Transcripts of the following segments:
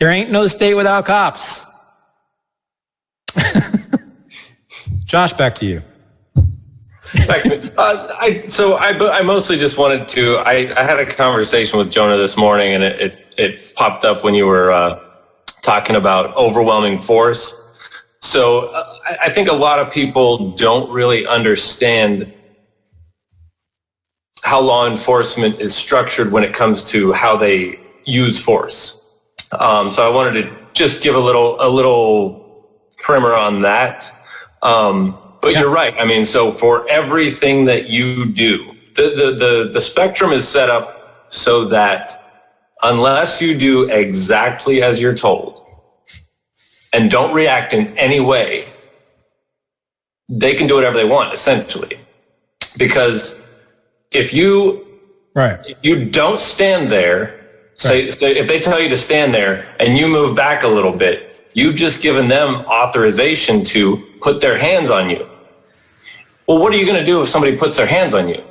There ain't no state without cops. Josh, back to you. I mostly just wanted to, I had a conversation with Jonah this morning, and it popped up when you were talking about overwhelming force. So I think a lot of people don't really understand how law enforcement is structured when it comes to how they use force. So I wanted to just give a little primer on that. But You're right. I mean, so for everything that you do, the spectrum is set up so that unless you do exactly as you're told and don't react in any way, they can do whatever they want, essentially. Because if you don't stand there, say if they tell you to stand there and you move back a little bit, you've just given them authorization to put their hands on you. Well, what are you going to do if somebody puts their hands on you?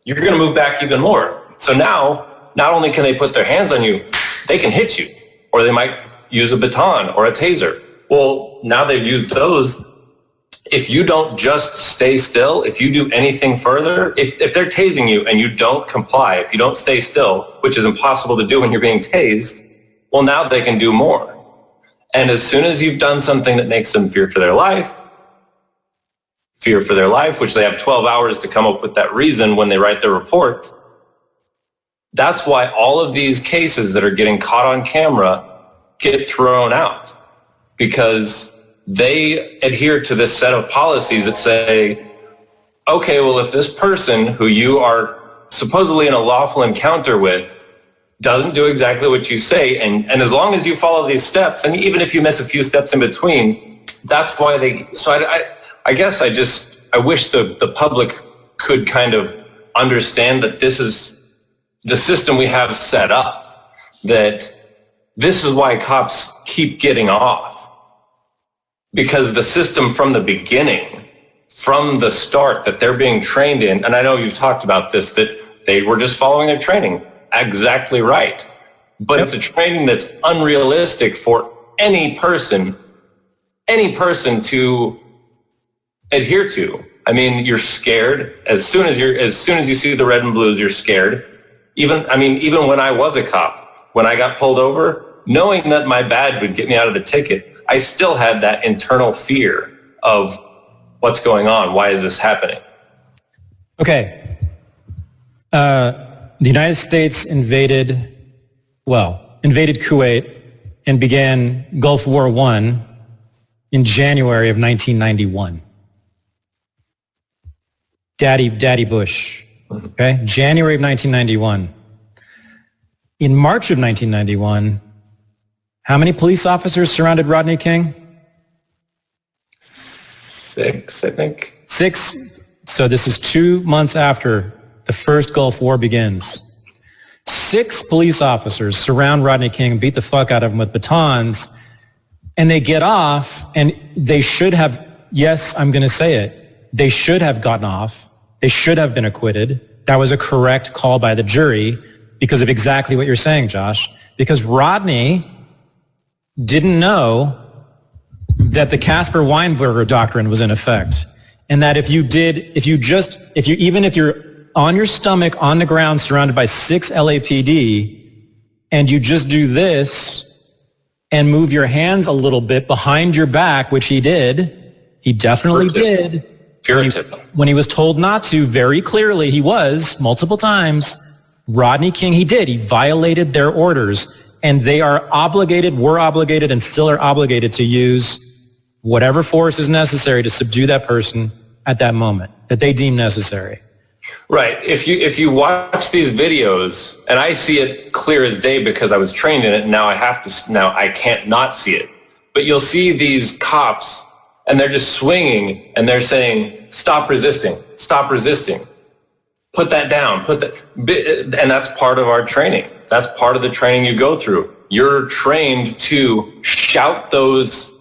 You're going to move back even more. So now, not only can they put their hands on you, they can hit you, or they might use a baton or a taser. Well, now they've used those. If you don't just stay still, if you do anything further, if they're tasing you and you don't comply, if you don't stay still, which is impossible to do when you're being tased, well, now they can do more. And as soon as you've done something that makes them fear for their life, which they have 12 hours to come up with that reason when they write their report, that's why all of these cases that are getting caught on camera get thrown out, because they adhere to this set of policies that say, okay, well, if this person who you are supposedly in a lawful encounter with doesn't do exactly what you say, and as long as you follow these steps, and even if you miss a few steps in between, that's why they, so I guess I wish the public could kind of understand that this is the system we have set up, that this is why cops keep getting off. Because the system from the beginning, from the start that they're being trained in, and I know you've talked about this, that they were just following their training. Exactly right. But It's a training that's unrealistic for any person to adhere to. I mean, you're scared. As soon as you see the red and blues, you're scared. Even when I was a cop, when I got pulled over, knowing that my badge would get me out of the ticket, I still had that internal fear of what's going on. Why is this happening? Okay. The United States invaded Kuwait and began Gulf War I in January of 1991. Daddy Bush. Okay. January of 1991. In March of 1991, how many police officers surrounded Rodney King? 6, I think. 6. So this is 2 months after the first Gulf War begins. 6 police officers surround Rodney King and beat the fuck out of him with batons, and they get off, and they should have, yes, I'm going to say it, they should have gotten off. They should have been acquitted. That was a correct call by the jury because of exactly what you're saying, Josh. Because Rodney didn't know that the Weinberger Doctrine was in effect. And that if you're on your stomach on the ground surrounded by 6 LAPD and you just do this and move your hands a little bit behind your back, which he definitely did. When he was told not to, very clearly he was, multiple times, Rodney King, he violated their orders. And they were obligated, and still are obligated to use whatever force is necessary to subdue that person at that moment that they deem necessary. Right. If you watch these videos, and I see it clear as day because I was trained in it, and now I can't not see it. But you'll see these cops, and they're just swinging, and they're saying, "Stop resisting! Stop resisting! Put that down! Put that." And that's part of our training. That's part of the training you go through. You're trained to shout those,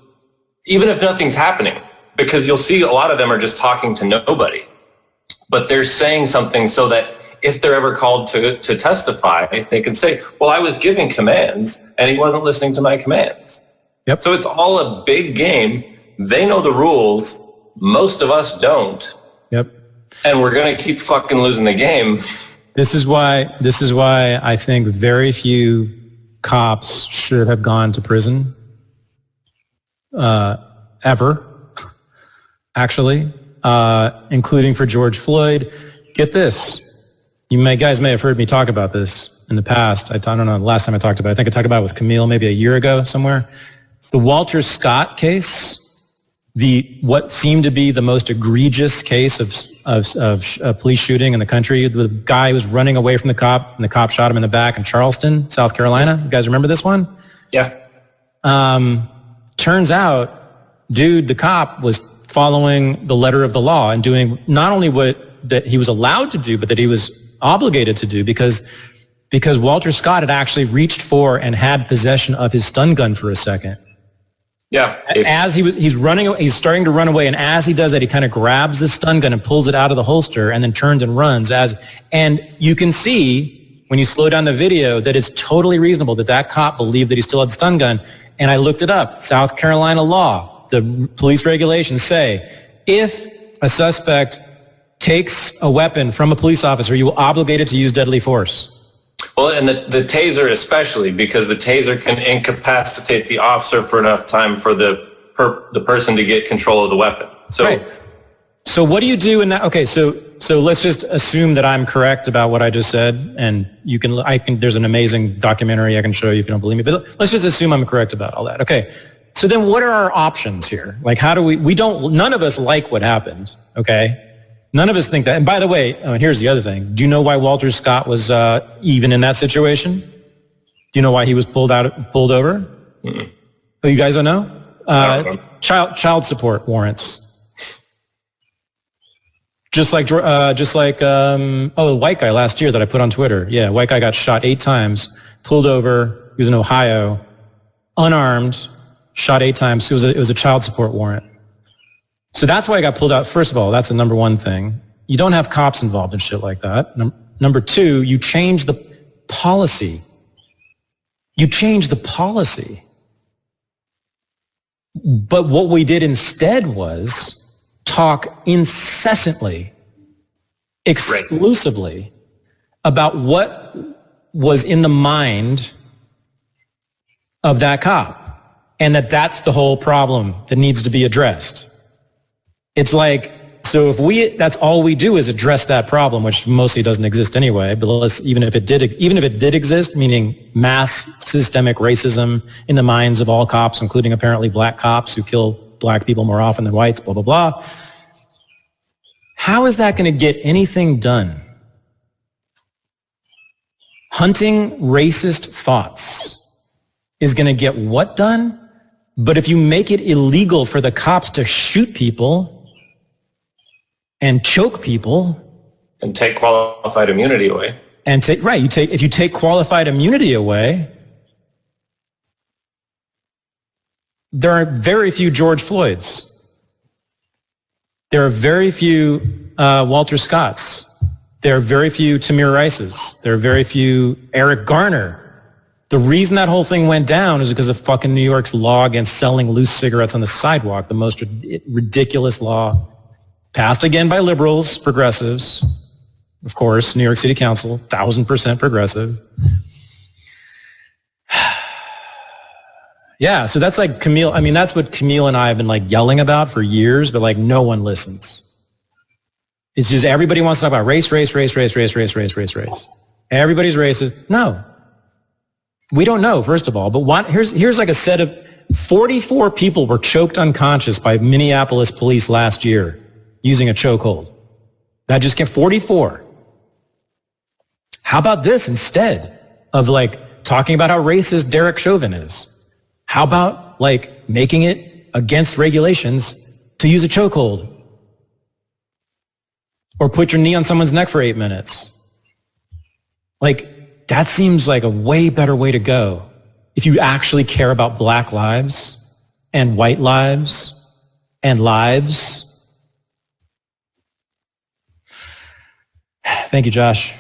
even if nothing's happening, because you'll see a lot of them are just talking to nobody. But they're saying something so that if they're ever called to testify, they can say, well, I was giving commands and he wasn't listening to my commands. Yep. So it's all a big game. They know the rules. Most of us don't. Yep. And we're going to keep fucking losing the game. This is why I think very few cops should have gone to prison, ever, actually, including for George Floyd. Get this. Guys may have heard me talk about this in the past. I don't know the last time I talked about it. I think I talked about it with Camille maybe a year ago somewhere. The Walter Scott case, what seemed to be the most egregious case of police shooting in the country. The guy was running away from the cop, and the cop shot him in the back in Charleston, South Carolina. You guys remember this one? Yeah. Turns out, the cop was following the letter of the law and doing not only what that he was allowed to do, but that he was obligated to do because Walter Scott had actually reached for and had possession of his stun gun for a second. Yeah. As he's running, he's starting to run away, and as he does that, he kind of grabs the stun gun and pulls it out of the holster, and then turns and runs. And you can see when you slow down the video that it's totally reasonable that cop believed that he still had the stun gun. And I looked it up. South Carolina law, the police regulations say, if a suspect takes a weapon from a police officer, you will obligate it to use deadly force. Well, and the taser especially, because the taser can incapacitate the officer for enough time for the person to get control of the weapon. So, right. So what do you do in that? Okay, so let's just assume that I'm correct about what I just said, and there's an amazing documentary I can show you if you don't believe me, but let's just assume I'm correct about all that. Okay, so then what are our options here? Like, how do none of us like what happened, okay? None of us think that. And by the way, here's the other thing. Do you know why Walter Scott was even in that situation? Do you know why he was pulled over? Mm-hmm. Oh, you guys don't know? Child support warrants. Just like the white guy last year that I put on Twitter. Yeah, white guy got shot 8 times, pulled over. He was in Ohio, unarmed, shot 8 times. It was a child support warrant. So that's why I got pulled out. First of all, that's the number one thing. You don't have cops involved in shit like that. Number 2, you change the policy. But what we did instead was talk incessantly, exclusively about what was in the mind of that cop, and that's the whole problem that needs to be addressed. It's like, so if that's all we do is address that problem, which mostly doesn't exist anyway, but even if it did exist, meaning mass systemic racism in the minds of all cops, including apparently black cops who kill black people more often than whites, blah, blah, blah. How is that going to get anything done? Hunting racist thoughts is going to get what done? But if you make it illegal for the cops to shoot people and choke people and take qualified immunity away, if you take qualified immunity away, there are very few George Floyds. There are very few Walter Scotts. There are very few Tamir Rices. There are very few Eric Garner. The reason that whole thing went down is because of fucking New York's law against selling loose cigarettes on the sidewalk, the most ridiculous law passed again by liberals, progressives. Of course, New York City Council, 1,000% progressive. Yeah, so that's like Camille. I mean, that's what Camille and I have been like yelling about for years, but like no one listens. It's just everybody wants to talk about race. Everybody's racist. No. We don't know, first of all, but here's like a set of 44 people were choked unconscious by Minneapolis police last year using a chokehold. That just came 44. How about this instead of like talking about how racist Derek Chauvin is? How about like making it against regulations to use a chokehold? Or put your knee on someone's neck for 8 minutes? Like, that seems like a way better way to go if you actually care about black lives and white lives and lives. Thank you, Josh.